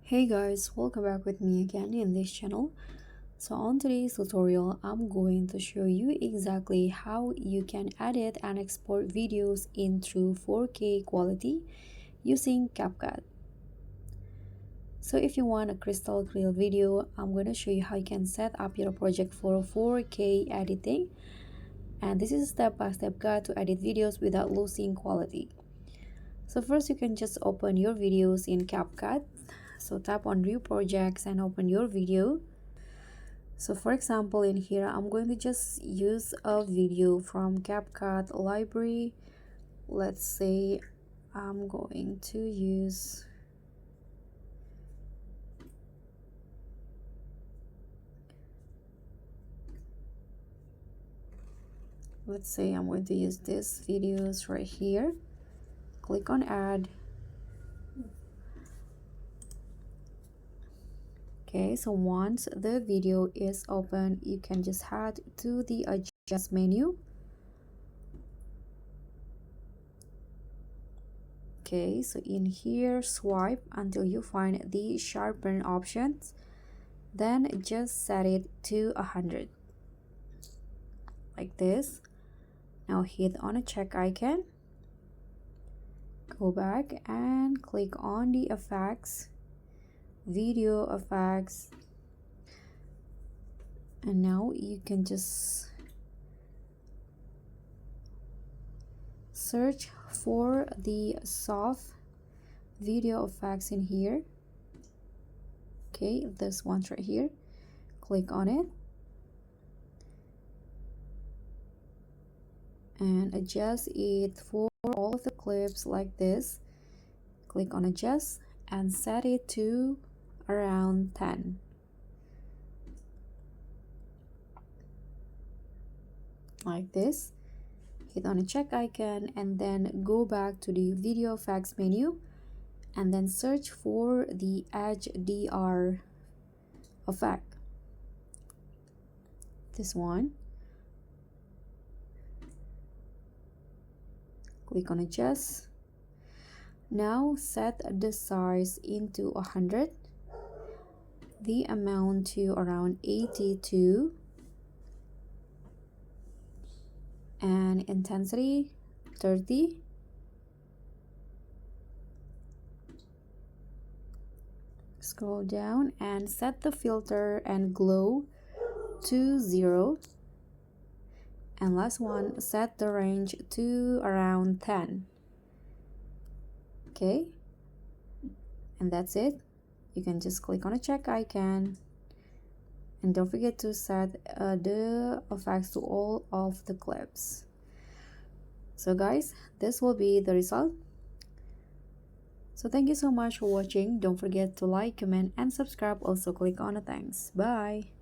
Hey guys, welcome back with me again in this channel. So on today's tutorial, I'm going to show you exactly how you can edit and export videos in true 4K quality using CapCut. So if you want a crystal clear video, I'm going to show you how you can set up your project for 4K editing. And this is a step-by-step guide to edit videos without losing quality. So first you can just open your videos in CapCut. So tap on view projects and open your video. So for example, in here I'm going to just use a video from CapCut library. Let's say I'm going to use this videos right here. Click on add. Okay, so once the video is open, you can just head to the adjust menu. Okay, so in here swipe until you find the sharpen options, then just set it to 100 like this. Now hit on a check icon, go back and click on the effects, video effects, and now you can just search for the soft video effects in here. Okay, this one's right here. Click on it and adjust it for all of the clips like this. Click on adjust and set it to around 10. Like this. Hit on a check icon and then go back to the video effects menu and then search for the HDR effect. This one. Click on adjust. Now set the size into 100, the amount to around 82, and intensity 30. Scroll down and set the filter and glow to 0. And last one, set the range to around 10. Okay, and that's it. You can just click on a check icon and don't forget to set the effects to all of the clips. So guys, this will be the result. So thank you so much for watching. Don't forget to like, comment, and subscribe. Also click on the thanks. Bye.